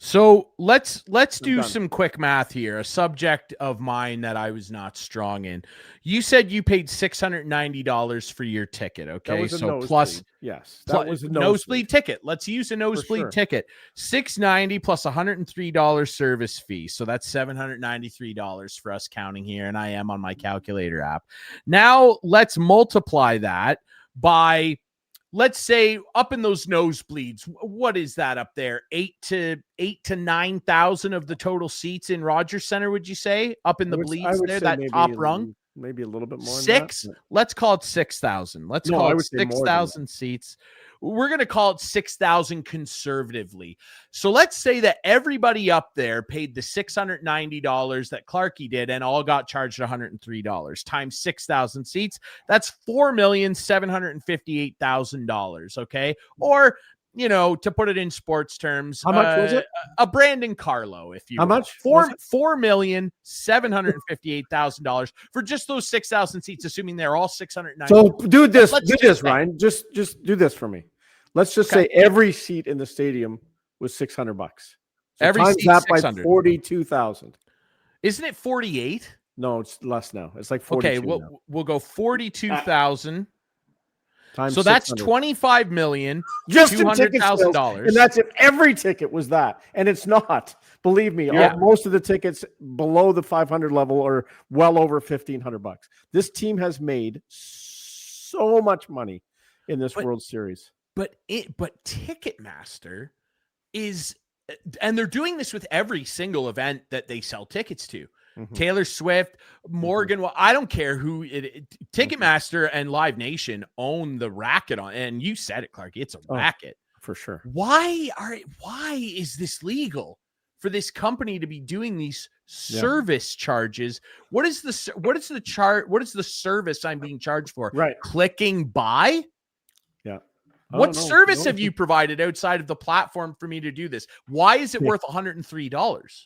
So let's do some quick math here. A subject of mine that I was not strong in. You said you paid $690 for your ticket. Okay, so plus that was a nosebleed ticket. Let's use a nosebleed ticket. $690 plus $103 service fee. So that's $793 for us counting here, and I am on my calculator app. Now let's multiply that by, let's say, up in those nosebleeds, what is that up there? 8,000 to 9,000 of the total seats in Rogers Center, would you say? Up in the bleeds there, that top rung? maybe a little bit more. Six. Than that. Let's call it 6,000. Let's call it 6,000 seats. We're going to call it 6,000 conservatively. So let's say that everybody up there paid the $690 that Clarkey did and all got charged $103 times 6,000 seats. That's $4,758,000. Okay. Or, to put it in sports terms, how much was it? A Brandon Carlo, if you how much? $4,758,000 for just those 6,000 seats, assuming they're all 690. So do this, Ryan. Just do this for me. Let's just say every seat in the stadium was $600. So every times seat that by 42,000. Isn't it 48? No, it's less now. It's like 42. Okay, we'll go 42,000. So that's $25 million just $200,000, and that's if every ticket was that, and it's not. Believe me, most of the tickets below the 500 level are well over $1,500. This team has made so much money in this World Series. But Ticketmaster is, and they're doing this with every single event that they sell tickets to. Mm-hmm. Taylor Swift, Morgan. Well, I don't care who Ticketmaster and Live Nation own the racket on. And you said it, Clarkey. It's a racket for sure. Why is this legal for this company to be doing these service charges? What is the service I'm being charged for? Right. Clicking buy. Yeah. What service have you provided outside of the platform for me to do this? Why is it worth $103?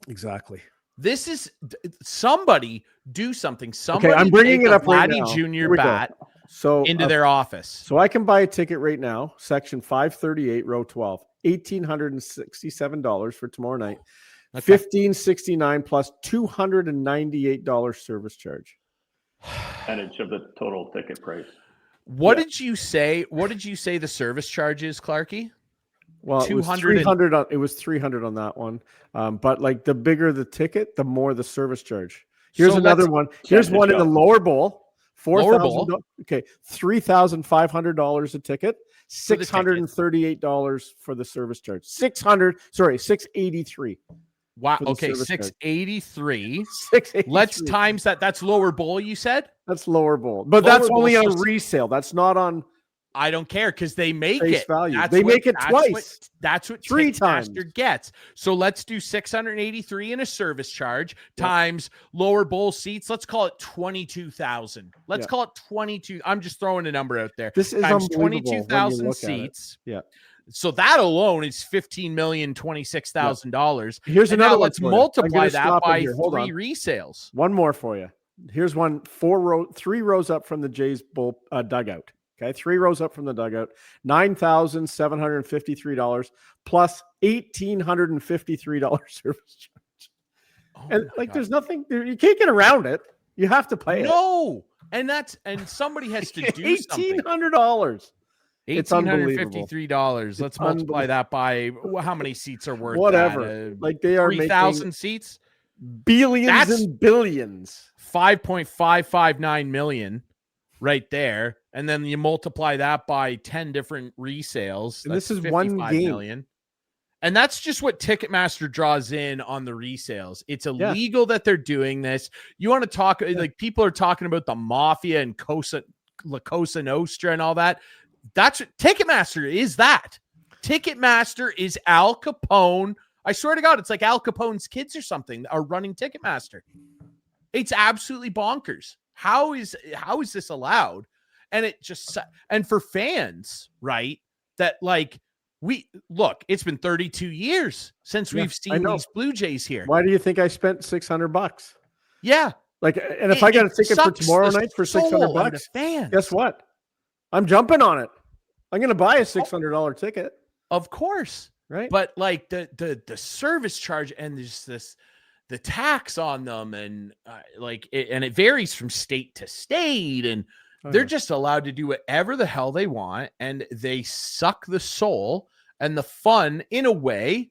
Exactly. This is somebody do something. Somebody I'm bringing it up right now. Junior bat into their office. So I can buy a ticket right now. Section 538, row 12, $1,867 for tomorrow night. Okay. $1,569 plus $298 service charge. Percentage of the total ticket price. What did you say? What did you say the service charge is, Clarkey? Well, it was 300. It was 300 on that one. But like the bigger the ticket, the more the service charge. Here's another one. Here's one in the lower bowl. $4,000. Okay, $3,500 a ticket. $638 for the service charge. $683. Wow. Okay, 683. Let's times that. That's lower bowl, you said? That's lower bowl. But that's only on resale. That's not on. I don't care because they make it. Value. They make it twice. That's what 3 times gets. So let's do 683 in a service charge times lower bowl seats. Let's call it 22,000. Let's call it 22. I'm just throwing a number out there. This is times 22,000 seats. Yeah. So that alone is $15,026,000. Here's another. Let's multiply that by 3 resales. One more for you. Here's one. 3 rows up from the Jays bull dugout. Okay, 3 rows up from the dugout, $9,753 plus $1,853 service charge. And there's nothing you can't get around it. You have to pay it. No, and somebody has to do something. $1,800. $1,853. Let's multiply that by how many seats are worth. Whatever. They are 3,000 seats, billions and billions. 5.559 million. Right there, and then you multiply that by 10 different resales. And this is one game. Million. And that's just what Ticketmaster draws in on the resales. It's illegal that they're doing this. You want to talk people are talking about the mafia and La Cosa Nostra and all that. That's what Ticketmaster is. That Ticketmaster is Al Capone. I swear to God, it's like Al Capone's kids or something are running Ticketmaster. It's absolutely bonkers. How is this allowed? And and for fans, right? That it's been 32 years since we've seen these Blue Jays here. Why do you think I spent $600? Yeah. And if I got a ticket for tomorrow night for $600, guess what? I'm jumping on it. I'm going to buy a $600 ticket. Of course. Right. But the service charge and there's the tax on them and and it varies from state to state and they're just allowed to do whatever the hell they want and they suck the soul and the fun in a way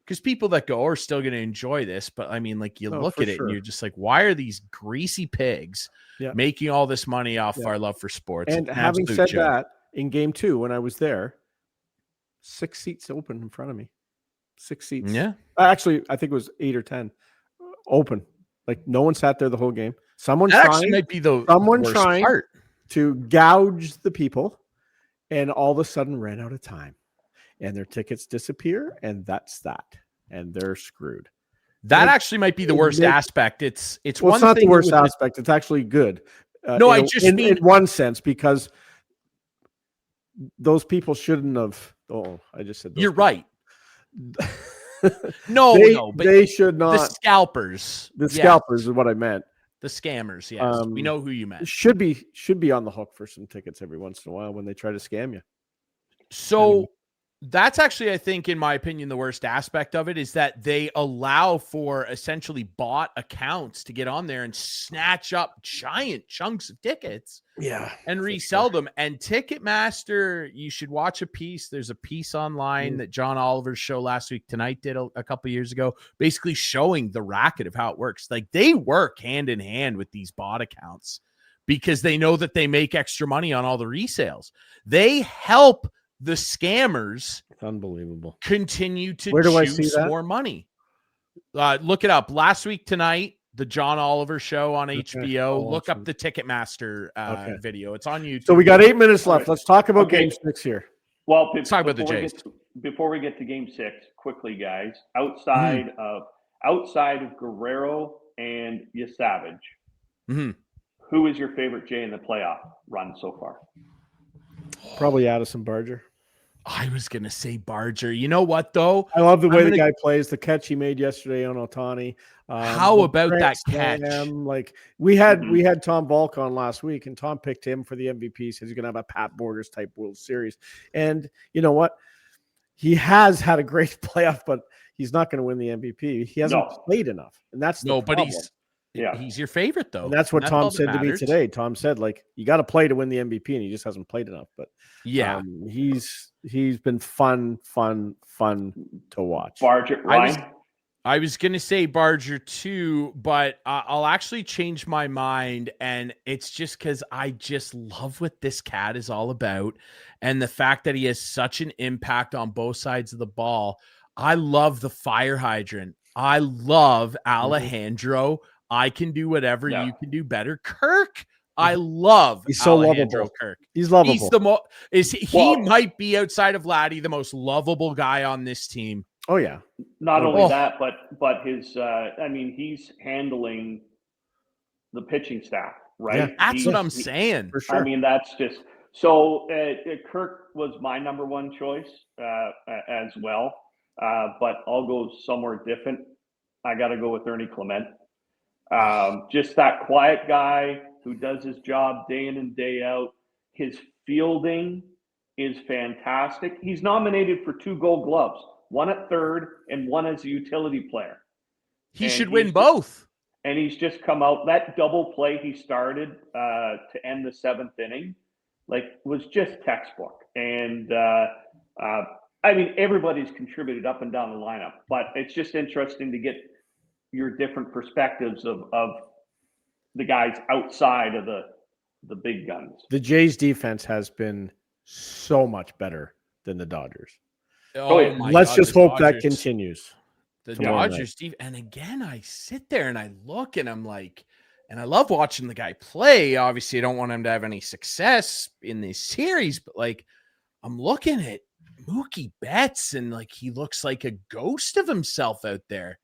because people that go are still going to enjoy this. But I mean, look at it and you're just like, why are these greasy pigs making all this money off our love for sports? And having said that, in game 2, when I was there, 6 seats open in front of me. 6 seats. Yeah. Actually, I think it was 8 or 10 open. No one sat there the whole game. Someone that trying, actually might be the someone worst trying part. to gouge the people, and all of a sudden ran out of time, and their tickets disappear, and that's that, and they're screwed. That actually might be the worst aspect. It's one not thing the worst aspect. It's actually good. No, I just mean in one sense, because those people shouldn't have. Oh, I just said you're people. Right. No, but they should not. The scalpers. The scalpers is what I meant. The scammers, yes. We know who you meant. Should be on the hook for some tickets every once in a while when they try to scam you. So that's actually, I think, in my opinion, the worst aspect of it is that they allow for essentially bought accounts to get on there and snatch up giant chunks of tickets and resell them. And Ticketmaster, you should watch a piece. There's a piece online that John Oliver's show Last Week Tonight did a couple of years ago, basically showing the racket of how it works. Like, they work hand in hand with these bot accounts because they know that they make extra money on all the resales. They help the scammers, unbelievable, continue to Where do I see that? more money. Look it up. Last Week Tonight, the John Oliver show on HBO. Look up the Ticketmaster video. It's on YouTube. So we got 8 minutes left. Let's talk about Game 6 here. Well, let's talk about the Jays. Before we get to Game 6, quickly, guys. Outside of Guerrero and Yesavage, who is your favorite Jay in the playoff run so far? Probably Addison Barger. I was going to say Barger. You know what, though? I love the way the guy plays, the catch he made yesterday on Ohtani. How about that catch? Like we had Tom Volk on last week, and Tom picked him for the MVP. Says he's going to have a Pat Borders type World Series. And you know what? He has had a great playoff, but he's not going to win the MVP. He hasn't played enough, and that's the problem. He's your favorite, though. And that's what Tom said to me today. Tom said, like, you got to play to win the MVP, and he just hasn't played enough. But he's been fun to watch. Barger, I was going to say Barger too, but I'll actually change my mind, and it's just because I just love what this cat is all about, and the fact that he has such an impact on both sides of the ball. I love the fire hydrant. I love Alejandro. I can do whatever you can do better. Kirk, I love. He's so lovable. Kirk. He's lovable. He's the he might be outside of Vladdy the most lovable guy on this team. Oh yeah. Not only that, but his. He's handling the pitching staff, right? Yeah, that's what I'm saying. For sure. I mean, that's just so. Kirk was my number one choice as well, but I'll go somewhere different. I got to go with Ernie Clement. Just that quiet guy who does his job day in and day out. His fielding is fantastic. He's nominated for 2 Gold Gloves, one at third and one as a utility player. He should win both. And he's just come out. That double play he started to end the 7th inning, was just textbook. And everybody's contributed up and down the lineup, but it's just interesting to get your different perspectives of the guys outside of the big guns. The Jays defense has been so much better than the Dodgers. Let's just hope that continues. The Dodgers, and again, I sit there and I look and I'm like, and I love watching the guy play. Obviously, I don't want him to have any success in this series, but I'm looking at Mookie Betts and he looks like a ghost of himself out there.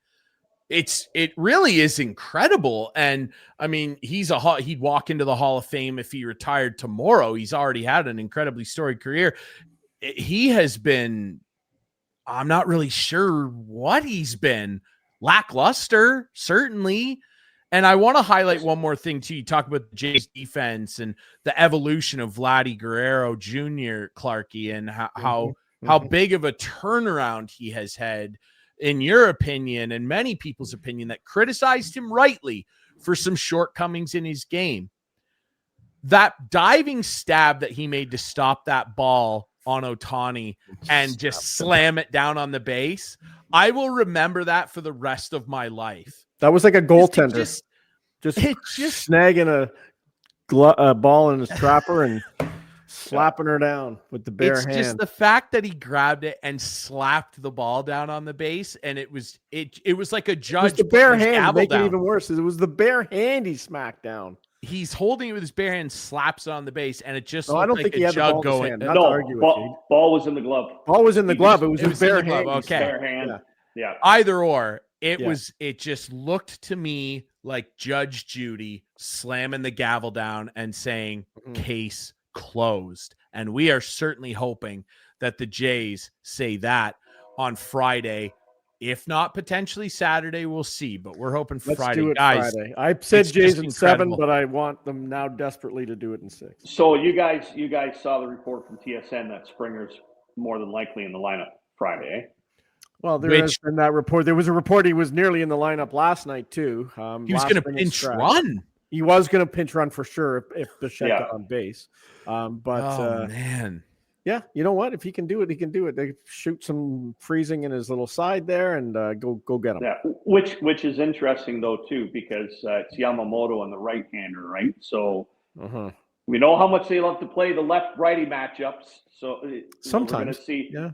It really is incredible. And I mean, he'd walk into the Hall of Fame if he retired tomorrow. He's already had an incredibly storied career. He has been, I'm not really sure what he's been. Lackluster, certainly. And I want to highlight one more thing too. You talk about the Jays defense and the evolution of Vladdy Guerrero Jr. Clarkey and how big of a turnaround he has had, in your opinion and many people's opinion that criticized him rightly for some shortcomings in his game. That diving stab that he made to stop that ball on Ohtani and just slam it down on the base, I will remember that for the rest of my life. That was like a goaltender just snagging a ball in his trapper and slapping her down with the bare hand. It's just the fact that he grabbed it and slapped the ball down on the base, and it was like a judge. It was the bare hand. Make it even worse. It was the bare hand he smacked down. He's holding it with his bare hand, slaps it on the base, and it just I don't think he had the ball in his hand. Not to argue with you. Ball was in the glove. Ball was in the glove. It was his bare hand. Okay. Bare hand. Yeah. Either or. It just looked to me like Judge Judy slamming the gavel down and saying, case closed. And we are certainly hoping that the Jays say that on Friday. If not potentially Saturday, we'll see. But we're hoping for Friday. Do it guys. Friday. I said Jays in 7, but I want them now desperately to do it in 6. So you guys saw the report from TSN that Springer's more than likely in the lineup Friday, eh? Well, there has been that report. There was a report he was nearly in the lineup last night too. He was going to pinch run. He was going to pinch run for sure if Bichette got on base. Man. Yeah, you know what? If he can do it, he can do it. They shoot some freezing in his little side there and go get him. Yeah, which is interesting though too, because it's Yamamoto and the right-hander, right? So we know how much they love to play the left-righty matchups. So sometimes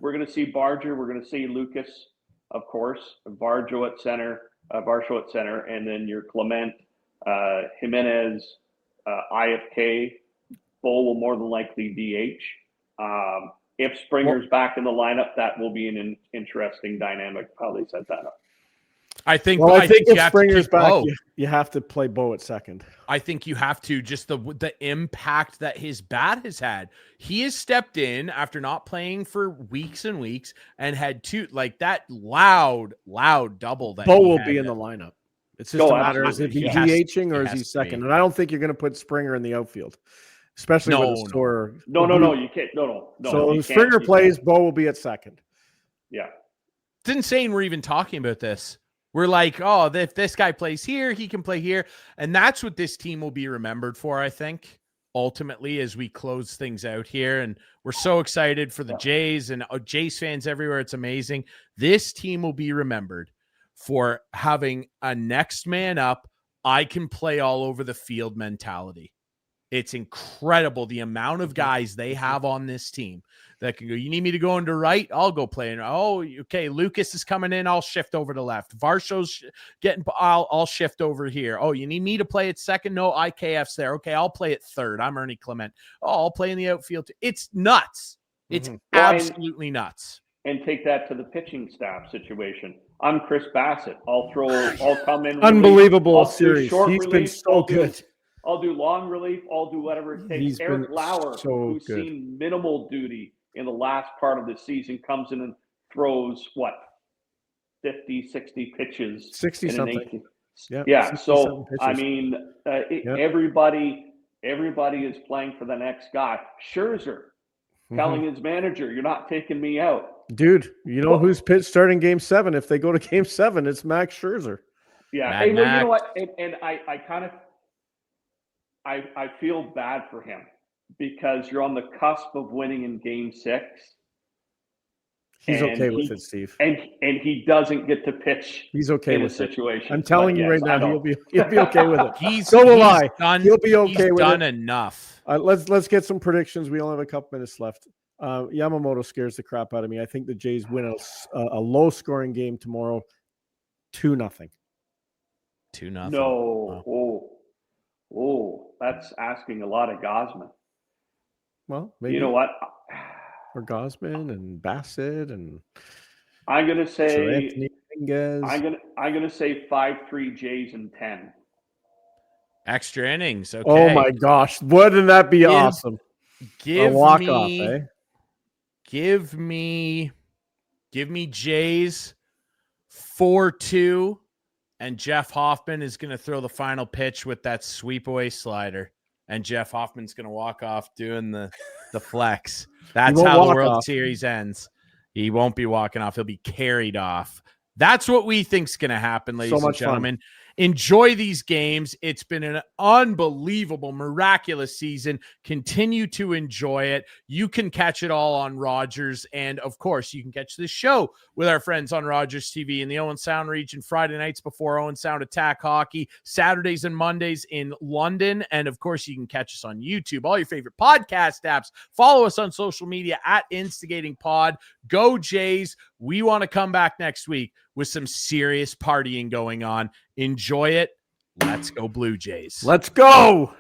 we're gonna see Barger, we're gonna see Lucas, of course, Varsho at center, and then your Clement, Jimenez, IFK. Bo will more than likely DH. If Springer's back in the lineup, that will be an interesting dynamic. How they set that up. I think if Springer's back, you have to play Bo at second. I think you have to, just the impact that his bat has had. He has stepped in after not playing for weeks and weeks and had that loud double that Bo will be in the lineup. It's just a matter of if he's DHing or is he second. And I don't think you're going to put Springer in the outfield. Especially with a scorer. No, you can't. No. So if Springer plays, Bo will be at second. Yeah. It's insane we're even talking about this. We're like, oh, if this guy plays here, he can play here. And that's what this team will be remembered for, I think, ultimately, as we close things out here. And we're so excited for the Jays and Jays fans everywhere. It's amazing. This team will be remembered for having a next man up, I can play all over the field mentality. It's incredible the amount of guys they have on this team that can go, you need me to go into right? I'll go play. Oh, okay, Lucas is coming in. I'll shift over to left. Varsho's getting, I'll shift over here. Oh, you need me to play at second? No, IKF's there. Okay, I'll play at third. I'm Ernie Clement. Oh, I'll play in the outfield too. It's nuts. It's absolutely nuts. And take that to the pitching staff situation. I'm Chris Bassett. I'll come in. Unbelievable series. He's been so good. I'll do long relief. I'll do whatever it takes. Eric Lauer, who's seen minimal duty in the last part of the season, comes in and throws, 50, 60 pitches. 60-something. Yeah. So, I mean, everybody is playing for the next guy. Scherzer telling his manager, you're not taking me out. Dude, you know who's starting Game 7? If they go to Game 7, it's Max Scherzer. Yeah. Hey, well, you know what? And I kind of – I feel bad for him because you're on the cusp of winning in Game 6. He's okay with it, Steve. And he doesn't get to pitch. He's okay in with a situation. I'm telling you right now, he'll be okay with it. He'll be okay with it. He's done enough. Let's get some predictions. We only have a couple minutes left. Yamamoto scares the crap out of me. I think the Jays win a low-scoring game tomorrow, 2-0. 2-0. No. Wow. Oh, that's asking a lot of Gosman. Well, maybe. You know what? Or Gosman and Bassett and I'm gonna say I'm gonna say 5-3 Jays and 10. Extra innings. Okay. Oh my gosh. Wouldn't that be awesome? Give me Jays 4-2. And Jeff Hoffman is going to throw the final pitch with that sweep away slider. And Jeff Hoffman's going to walk off doing the flex. That's how the World Series ends. He won't be walking off. He'll be carried off. That's what we think's going to happen, ladies and gentlemen. Enjoy these games. It's been an unbelievable, miraculous season. Continue to enjoy it. You can catch it all on Rogers. And of course, you can catch this show with our friends on Rogers TV in the Owen Sound region, Friday nights before Owen Sound Attack Hockey, Saturdays and Mondays in London. And of course, you can catch us on YouTube, all your favorite podcast apps. Follow us on social media at Instigating Pod. Go Jays. We want to come back next week with some serious partying going on. Enjoy it. Let's go Blue Jays. Let's go.